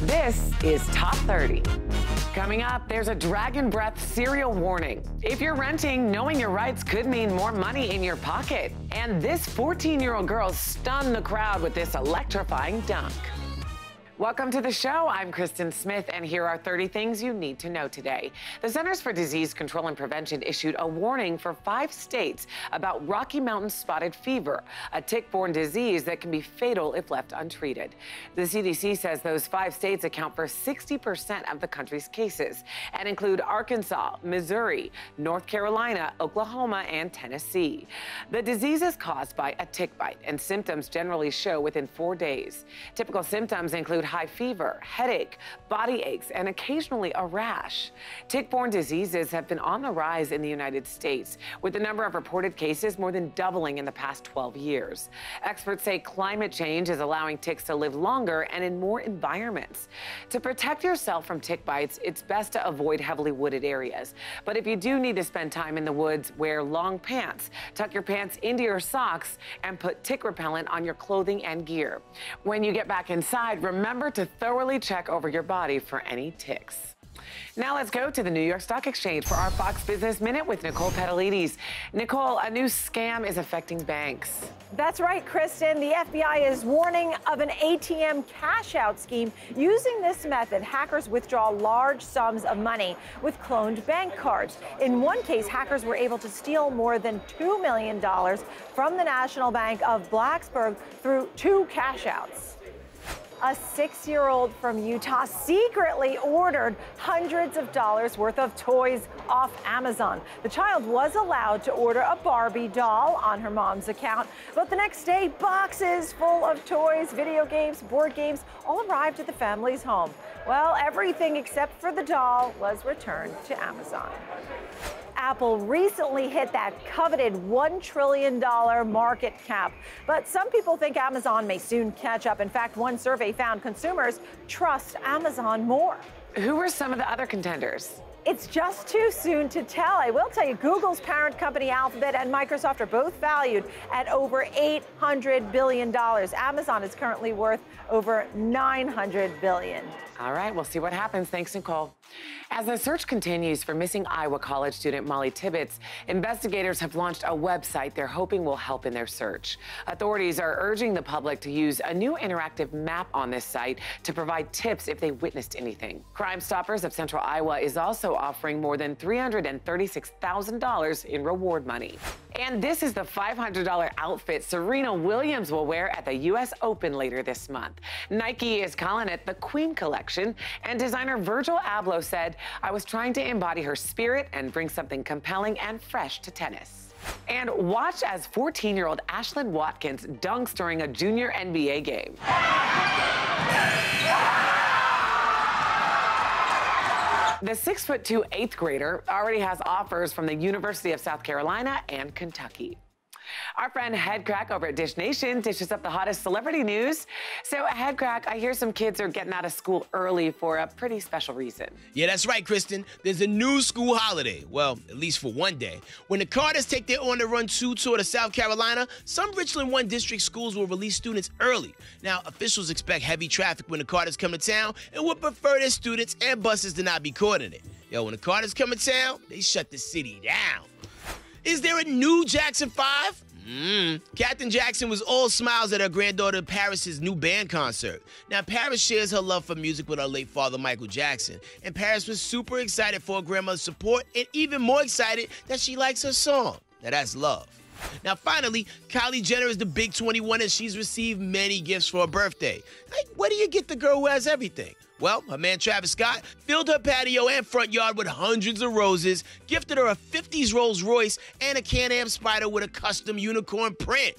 This is Top 30. Coming up, there's a dragon breath cereal warning. If you're renting, knowing your rights could mean more money in your pocket. And this 14-year-old girl stunned the crowd with this electrifying dunk. Welcome to the show. I'm Kristen Smith, and here are 30 things you need to know today. The Centers for Disease Control and Prevention issued a warning for 5 states about Rocky Mountain spotted fever, a tick-borne disease that can be fatal if left untreated. The CDC says those 5 states account for 60% of the country's cases and include Arkansas, Missouri, North Carolina, Oklahoma, and Tennessee. The disease is caused by a tick bite, and symptoms generally show within 4 days. Typical symptoms include high fever, headache, body aches, and occasionally a rash. Tick-borne diseases have been on the rise in the United States, with the number of reported cases more than doubling in the past 12 years. Experts say climate change is allowing ticks to live longer and in more environments. To protect yourself from tick bites, it's best to avoid heavily wooded areas. But if you do need to spend time in the woods, wear long pants, tuck your pants into your socks, and put tick repellent on your clothing and gear. When you get back inside, remember to thoroughly check over your body for any ticks. Now let's go to the New York Stock Exchange for our Fox Business Minute with Nicole Petalides. Nicole, a new scam is affecting banks. That's right, Kristen. The FBI is warning of an ATM cash-out scheme. Using this method, hackers withdraw large sums of money with cloned bank cards. In one case, hackers were able to steal more than $2 million from the National Bank of Blacksburg through 2 cash-outs. A 6-year-old from Utah secretly ordered hundreds of dollars worth of toys off Amazon. The child was allowed to order a Barbie doll on her mom's account, but the next day, boxes full of toys, video games, board games all arrived at the family's home. Well, everything except for the doll was returned to Amazon. Apple recently hit that coveted $1 trillion market cap. But some people think Amazon may soon catch up. In fact, one survey found consumers trust Amazon more. Who were some of the other contenders? It's just too soon to tell. I will tell you, Google's parent company Alphabet and Microsoft are both valued at over $800 billion. Amazon is currently worth over $900 billion. All right, we'll see what happens. Thanks, Nicole. As the search continues for missing Iowa College student Molly Tibbetts, investigators have launched a website they're hoping will help in their search. Authorities are urging the public to use a new interactive map on this site to provide tips if they witnessed anything. Crime Stoppers of Central Iowa is also offering more than $336,000 in reward money. And this is the $500 outfit Serena Williams will wear at the U.S. Open later this month. Nike is calling it the Queen Collection, and designer Virgil Abloh said, "I was trying to embody her spirit and bring something compelling and fresh to tennis." And watch as 14-year-old Ashlyn Watkins dunks during a junior NBA game. The 6'2" 8th grader already has offers from the University of South Carolina and Kentucky. Our friend Headcrack over at Dish Nation dishes up the hottest celebrity news. So, Headcrack, I hear some kids are getting out of school early for a pretty special reason. Yeah, that's right, Kristen. There's a new school holiday. Well, at least for one day. When the Carters take their On the Run 2 tour to South Carolina, some Richland 1 district schools will release students early. Now, officials expect heavy traffic when the Carters come to town and would prefer their students and buses to not be caught in it. Yo, when the Carters come to town, they shut the city down. Is there a new Jackson 5? Captain Jackson was all smiles at her granddaughter Paris's new band concert. Now, Paris shares her love for music with her late father, Michael Jackson. And Paris was super excited for her grandmother's support and even more excited that she likes her song. Now, that's love. Now, finally, Kylie Jenner is the big 21 and she's received many gifts for her birthday. Like, where do you get the girl who has everything? Well, her man Travis Scott filled her patio and front yard with hundreds of roses, gifted her a 50s Rolls Royce, and a Can-Am Spyder with a custom unicorn print.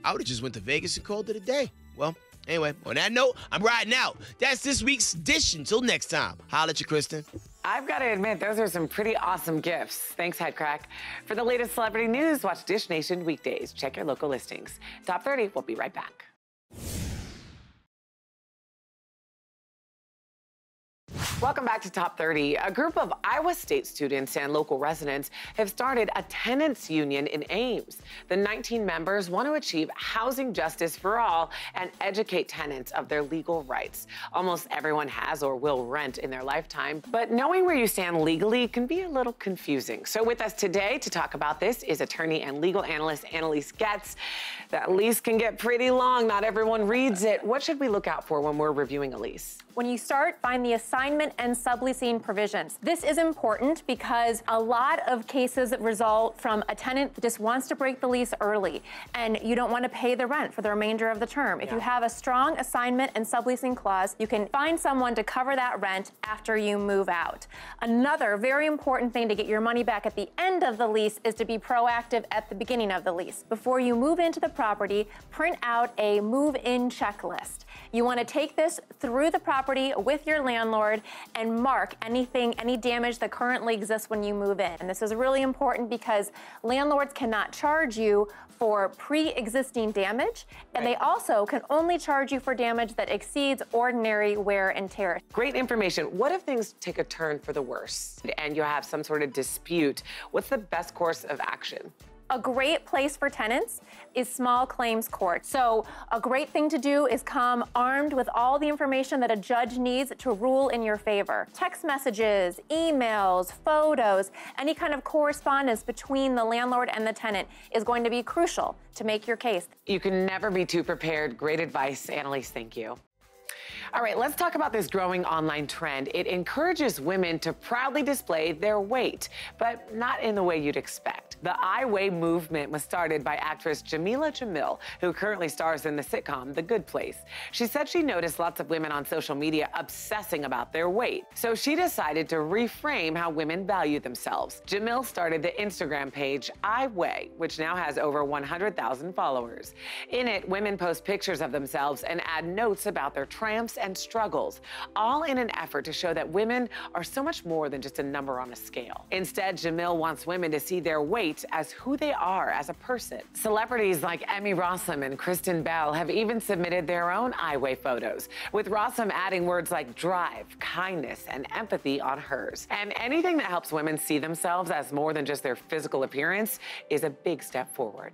I would have just went to Vegas and called it a day. Well, anyway, on that note, I'm riding out. That's this week's Dish. Until next time, holla at you, Kristen. I've got to admit, those are some pretty awesome gifts. Thanks, Headcrack. For the latest celebrity news, watch Dish Nation weekdays. Check your local listings. Top 30, we'll be right back. Welcome back to Top 30. A group of Iowa State students and local residents have started a tenants union in Ames. The 19 members want to achieve housing justice for all and educate tenants of their legal rights. Almost everyone has or will rent in their lifetime, but knowing where you stand legally can be a little confusing. So with us today to talk about this is attorney and legal analyst Annalise Getz. That lease can get pretty long. Not everyone reads it. What should we look out for when we're reviewing a lease? When you start, find the assignment and subleasing provisions. This is important because a lot of cases result from a tenant that just wants to break the lease early, and you don't want to pay the rent for the remainder of the term. If you have a strong assignment and subleasing clause, you can find someone to cover that rent after you move out. Another very important thing to get your money back at the end of the lease is to be proactive at the beginning of the lease. Before you move into the property, print out a move-in checklist. You want to take this through the property with your landlord and mark any damage that currently exists when you move in. And this is really important because landlords cannot charge you for pre-existing damage, and they also can only charge you for damage that exceeds ordinary wear and tear. Great information. What if things take a turn for the worse and you have some sort of dispute? What's the best course of action? A great place for tenants is small claims court. So a great thing to do is come armed with all the information that a judge needs to rule in your favor. Text messages, emails, photos, any kind of correspondence between the landlord and the tenant is going to be crucial to make your case. You can never be too prepared. Great advice, Annalise. Thank you. All right, let's talk about this growing online trend. It encourages women to proudly display their weight, but not in the way you'd expect. The I Weigh movement was started by actress Jameela Jamil, who currently stars in the sitcom The Good Place. She said she noticed lots of women on social media obsessing about their weight, so she decided to reframe how women value themselves. Jamil started the Instagram page I Weigh, which now has over 100,000 followers. In it, women post pictures of themselves and add notes about their triumphs and struggles, all in an effort to show that women are so much more than just a number on a scale. Instead, Jamil wants women to see their weight as who they are as a person. Celebrities like Emmy Rossum and Kristen Bell have even submitted their own I Weigh photos, with Rossum adding words like drive, kindness, and empathy on hers. And anything that helps women see themselves as more than just their physical appearance is a big step forward.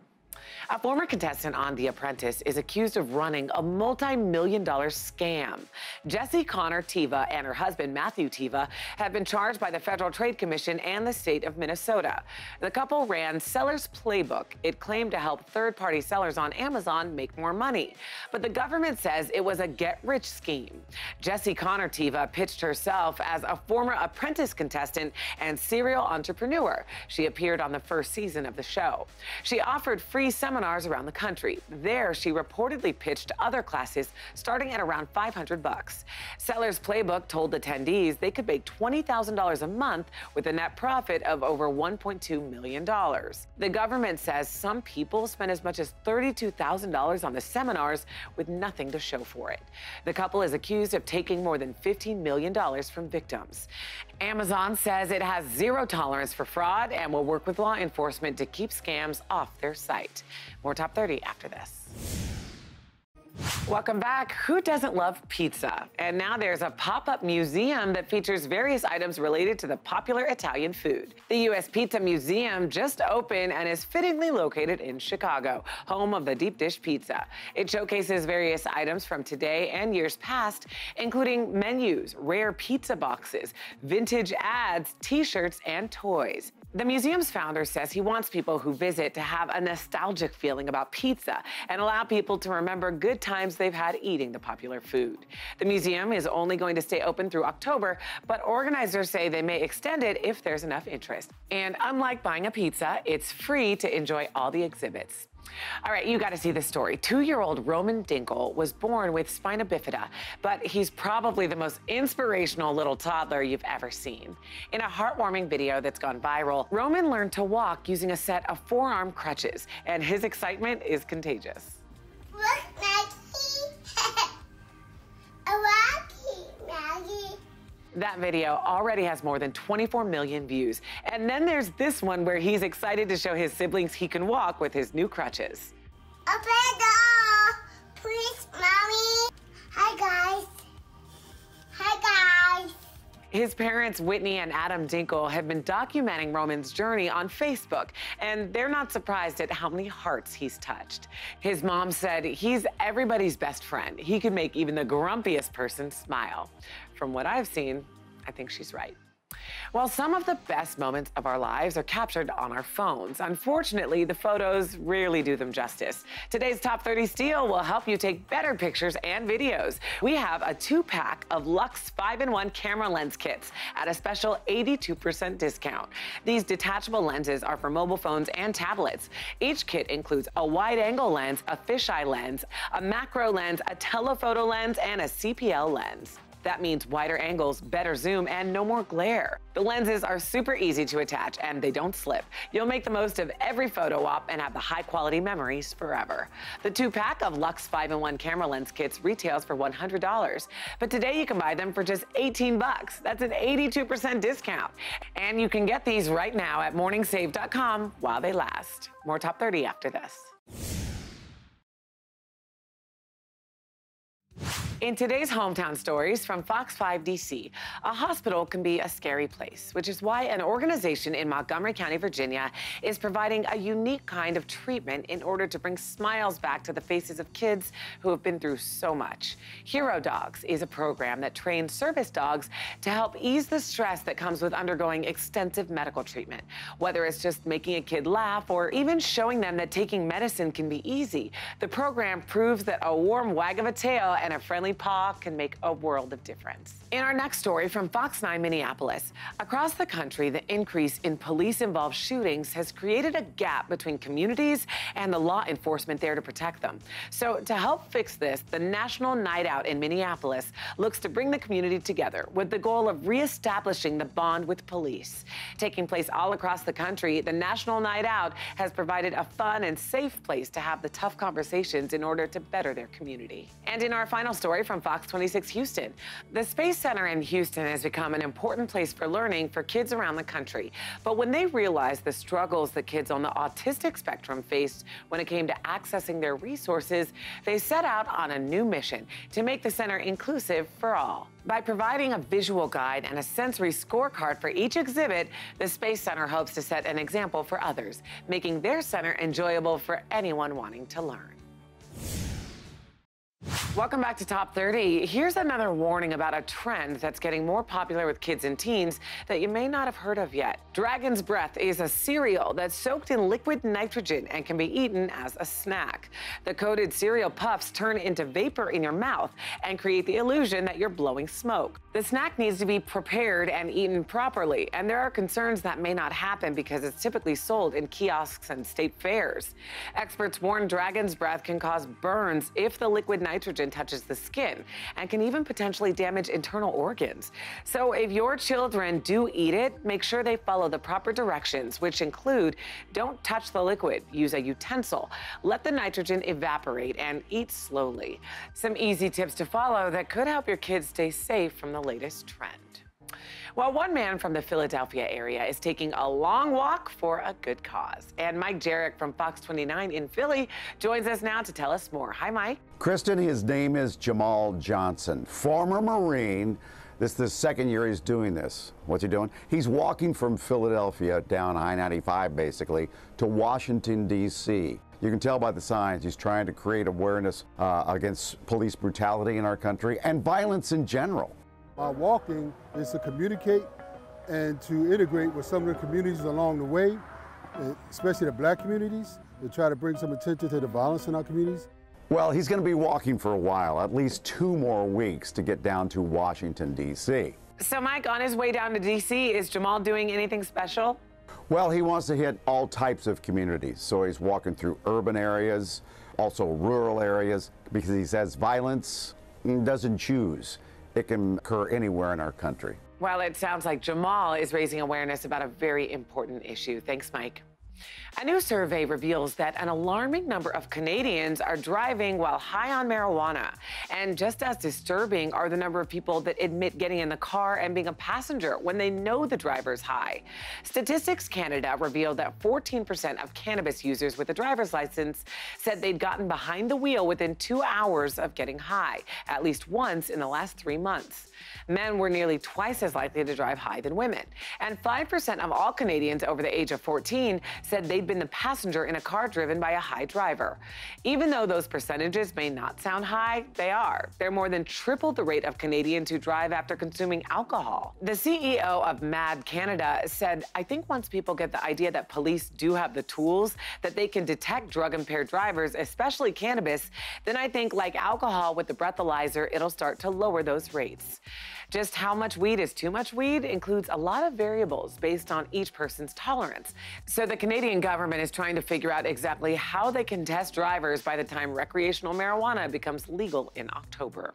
A former contestant on The Apprentice is accused of running a multi-million-dollar scam. Jessie Connor Teva and her husband, Matthew Teva, have been charged by the Federal Trade Commission and the state of Minnesota. The couple ran Seller's Playbook. It claimed to help third-party sellers on Amazon make more money. But the government says it was a get-rich scheme. Jessie Connor Teva pitched herself as a former Apprentice contestant and serial entrepreneur. She appeared on the first season of the show. She offered free seminars around the country. There, she reportedly pitched other classes starting at around $500. Seller's Playbook told attendees they could make $20,000 a month with a net profit of over $1.2 million. The government says some people spend as much as $32,000 on the seminars with nothing to show for it. The couple is accused of taking more than $15 million from victims. Amazon says it has zero tolerance for fraud and will work with law enforcement to keep scams off their site. More Top 30 after this. Welcome back. Who doesn't love pizza? And now there's a pop-up museum that features various items related to the popular Italian food. The U.S. Pizza Museum just opened and is fittingly located in Chicago, home of the deep dish pizza. It showcases various items from today and years past, including menus, rare pizza boxes, vintage ads, t-shirts, and toys. The museum's founder says he wants people who visit to have a nostalgic feeling about pizza and allow people to remember good times they've had eating the popular food. The museum is only going to stay open through October, but organizers say they may extend it if there's enough interest. And unlike buying a pizza, it's free to enjoy all the exhibits. All right, you got to see this story. 2-year-old Roman Dinkle was born with spina bifida, but he's probably the most inspirational little toddler you've ever seen. In a heartwarming video that's gone viral, Roman learned to walk using a set of forearm crutches, and his excitement is contagious. Look, Maggie. Maggie. That video already has more than 24 million views. And then there's this one where he's excited to show his siblings he can walk with his new crutches. Open the door, please, Mommy. Hi, guys. Hi, guys. His parents, Whitney and Adam Dinkle, have been documenting Roman's journey on Facebook, and they're not surprised at how many hearts he's touched. His mom said he's everybody's best friend. He could make even the grumpiest person smile. From what I've seen, I think she's right. Well, some of the best moments of our lives are captured on our phones. Unfortunately, the photos rarely do them justice. Today's Top 30 Steal will help you take better pictures and videos. We have a 2-pack of Lux 5-in-1 camera lens kits at a special 82% discount. These detachable lenses are for mobile phones and tablets. Each kit includes a wide-angle lens, a fisheye lens, a macro lens, a telephoto lens, and a CPL lens. That means wider angles, better zoom, and no more glare. The lenses are super easy to attach and they don't slip. You'll make the most of every photo op and have the high-quality memories forever. The 2-pack of Lux 5-in-1 camera lens kits retails for $100, but today you can buy them for just 18 bucks. That's an 82% discount. And you can get these right now at morningsave.com while they last. More Top 30 after this. In today's Hometown Stories from Fox 5 DC, a hospital can be a scary place, which is why an organization in Montgomery County, Virginia, is providing a unique kind of treatment in order to bring smiles back to the faces of kids who have been through so much. Hero Dogs is a program that trains service dogs to help ease the stress that comes with undergoing extensive medical treatment. Whether it's just making a kid laugh or even showing them that taking medicine can be easy, the program proves that a warm wag of a tail and a friendly paw can make a world of difference. In our next story from Fox 9 Minneapolis, across the country, the increase in police-involved shootings has created a gap between communities and the law enforcement there to protect them. So to help fix this, the National Night Out in Minneapolis looks to bring the community together with the goal of reestablishing the bond with police. Taking place all across the country, the National Night Out has provided a fun and safe place to have the tough conversations in order to better their community. And in our final story from Fox 26 Houston, the Space Center in Houston has become an important place for learning for kids around the country. But when they realized the struggles that kids on the autistic spectrum faced when it came to accessing their resources, they set out on a new mission to make the center inclusive for all. By providing a visual guide and a sensory scorecard for each exhibit, the Space Center hopes to set an example for others, making their center enjoyable for anyone wanting to learn. Welcome back to Top 30. Here's another warning about a trend that's getting more popular with kids and teens that you may not have heard of yet. Dragon's Breath is a cereal that's soaked in liquid nitrogen and can be eaten as a snack. The coated cereal puffs turn into vapor in your mouth and create the illusion that you're blowing smoke. The snack needs to be prepared and eaten properly, and there are concerns that may not happen because it's typically sold in kiosks and state fairs. Experts warn Dragon's Breath can cause burns if the liquid nitrogen touches the skin and can even potentially damage internal organs. So if your children do eat it, make sure they follow the proper directions, which include don't touch the liquid, use a utensil, let the nitrogen evaporate, and eat slowly. Some easy tips to follow that could help your kids stay safe from the latest trend. Well, one man from the Philadelphia area is taking a long walk for a good cause. And Mike Jarek from Fox 29 in Philly joins us now to tell us more. Hi, Mike. Kristen, his name is Jamal Johnson, former Marine. This is the second year he's doing this. What's he doing? He's walking from Philadelphia down I-95, basically, to Washington, D.C. You can tell by the signs he's trying to create awareness against police brutality in our country and violence in general. My walking is to communicate and to integrate with some of the communities along the way, especially the black communities, to try to bring some attention to the violence in our communities. Well, he's going to be walking for a while, at least 2 more weeks to get down to Washington, D.C. So, Mike, on his way down to D.C., is Jamal doing anything special? Well, he wants to hit all types of communities, so he's walking through urban areas, also rural areas, because he says violence doesn't choose. It can occur anywhere in our country. Well, it sounds like Jamal is raising awareness about a very important issue. Thanks, Mike. A new survey reveals that an alarming number of Canadians are driving while high on marijuana. And just as disturbing are the number of people that admit getting in the car and being a passenger when they know the driver's high. Statistics Canada revealed that 14% of cannabis users with a driver's license said they'd gotten behind the wheel within 2 hours of getting high, at least once in the last 3 months. Men were nearly twice as likely to drive high than women. And 5% of all Canadians over the age of 14 said they'd been the passenger in a car driven by a high driver. Even though those percentages may not sound high, they are. They're more than triple the rate of Canadians who drive after consuming alcohol. The CEO of MAD Canada said, "I think once people get the idea that police do have the tools that they can detect drug-impaired drivers, especially cannabis, then I think, like alcohol with the breathalyzer, it'll start to lower those rates." Just how much weed is too much weed includes a lot of variables based on each person's tolerance. So the Canadian government is trying to figure out exactly how they can test drivers by the time recreational marijuana becomes legal in October.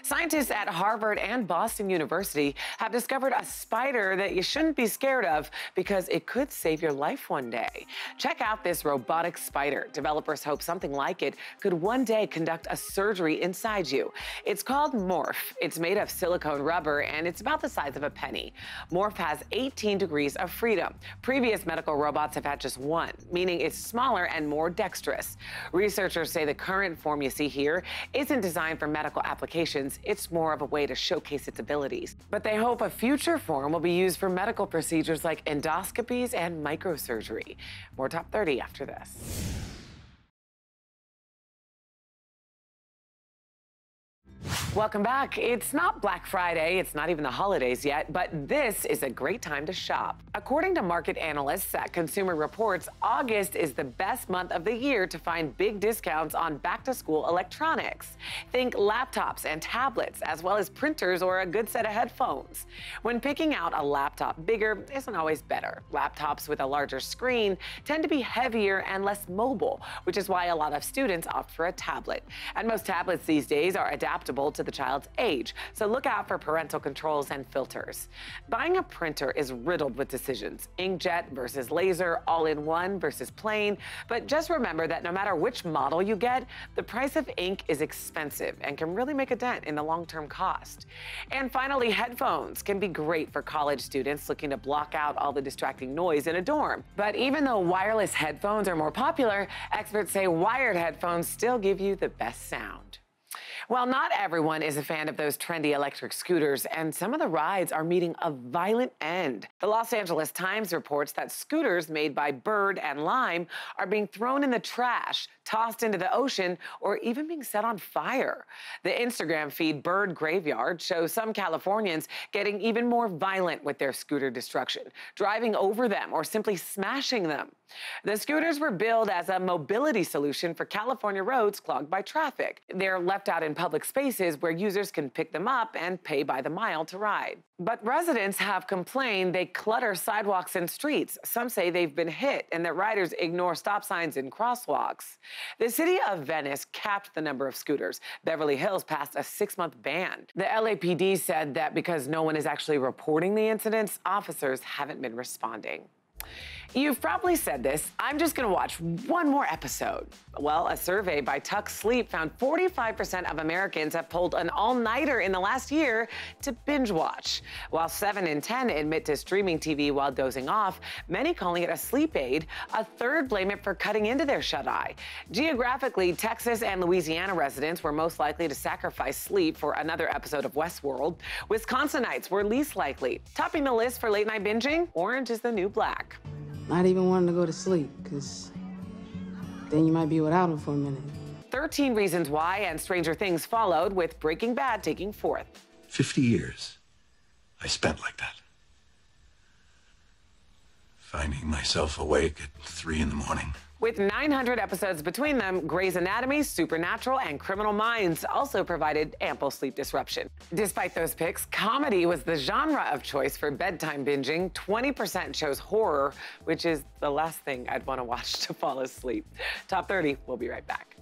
Scientists at Harvard and Boston University have discovered a spider that you shouldn't be scared of because it could save your life one day. Check out this robotic spider. Developers hope something like it could one day conduct a surgery inside you. It's called Morph. It's made of silicone rubber and it's about the size of a penny. Morph has 18 degrees of freedom. Previous medical robots have had just one, meaning it's smaller and more dexterous. Researchers say the current form you see here isn't designed for medical applications. It's more of a way to showcase its abilities. But they hope a future form will be used for medical procedures like endoscopies and microsurgery. More Top 30 after this. Welcome back. It's not Black Friday, it's not even the holidays yet, but this is a great time to shop. According to market analysts at Consumer Reports, August is the best month of the year to find big discounts on back-to-school electronics. Think laptops and tablets, as well as printers or a good set of headphones. When picking out a laptop bigger isn't always better. Laptops with a larger screen tend to be heavier and less mobile, which is why a lot of students opt for a tablet. And most tablets these days are adaptable to the child's age, so look out for parental controls and filters. Buying a printer is riddled with decisions: inkjet versus laser, all-in-one versus plain. But just remember that no matter which model you get, the price of ink is expensive and can really make a dent in the long-term cost. And finally, headphones can be great for college students looking to block out all the distracting noise in a dorm. But even though wireless headphones are more popular, experts say wired headphones still give you the best sound. Well, not everyone is a fan of those trendy electric scooters, and some of the rides are meeting a violent end. The Los Angeles Times reports that scooters made by Bird and Lime are being thrown in the trash, tossed into the ocean, or even being set on fire. The Instagram feed Bird Graveyard shows some Californians getting even more violent with their scooter destruction, driving over them or simply smashing them. The scooters were billed as a mobility solution for California roads clogged by traffic. They're left out in public spaces where users can pick them up and pay by the mile to ride. But residents have complained they clutter sidewalks and streets. Some say they've been hit and that riders ignore stop signs and crosswalks. The city of Venice capped the number of scooters. Beverly Hills passed a 6-month ban. The LAPD said that because no one is actually reporting the incidents, officers haven't been responding. You've probably said this, I'm just gonna watch one more episode. Well, a survey by Tuck Sleep found 45% of Americans have pulled an all-nighter in the last year to binge watch. While 7 in 10 admit to streaming TV while dozing off, many calling it a sleep aid, a third blame it for cutting into their shut-eye. Geographically, Texas and Louisiana residents were most likely to sacrifice sleep for another episode of Westworld. Wisconsinites were least likely. Topping the list for late-night binging, Orange is the New Black. Not even wanting to go to sleep, because then you might be without him for a minute. 13 Reasons Why and Stranger Things followed, with Breaking Bad taking 4th. 50 years I spent like that. Finding myself awake at 3 in the morning. With 900 episodes between them, Grey's Anatomy, Supernatural, and Criminal Minds also provided ample sleep disruption. Despite those picks, comedy was the genre of choice for bedtime binging. 20% chose horror, which is the last thing I'd want to watch to fall asleep. Top 30, we'll be right back.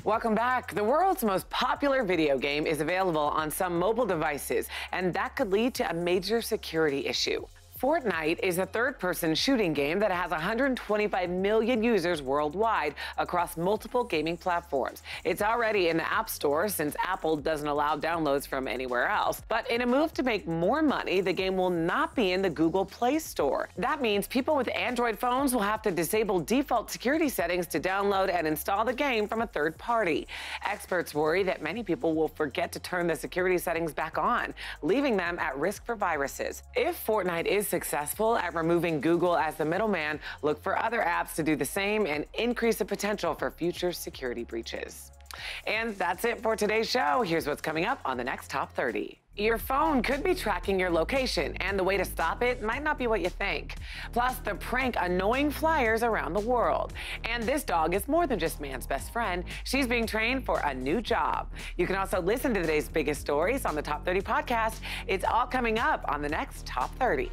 Welcome back. The world's most popular video game is available on some mobile devices, and that could lead to a major security issue. Fortnite is a third-person shooting game that has 125 million users worldwide across multiple gaming platforms. It's already in the App Store since Apple doesn't allow downloads from anywhere else. But in a move to make more money, the game will not be in the Google Play Store. That means people with Android phones will have to disable default security settings to download and install the game from a third party. Experts worry that many people will forget to turn the security settings back on, leaving them at risk for viruses. If Fortnite is successful at removing Google as the middleman, look for other apps to do the same and increase the potential for future security breaches. And that's it for today's show. Here's what's coming up on the next Top 30. Your phone could be tracking your location, and the way to stop it might not be what you think. Plus, the prank annoying flyers around the world. And this dog is more than just man's best friend. She's being trained for a new job. You can also listen to today's biggest stories on the Top 30 podcast. It's all coming up on the next Top 30.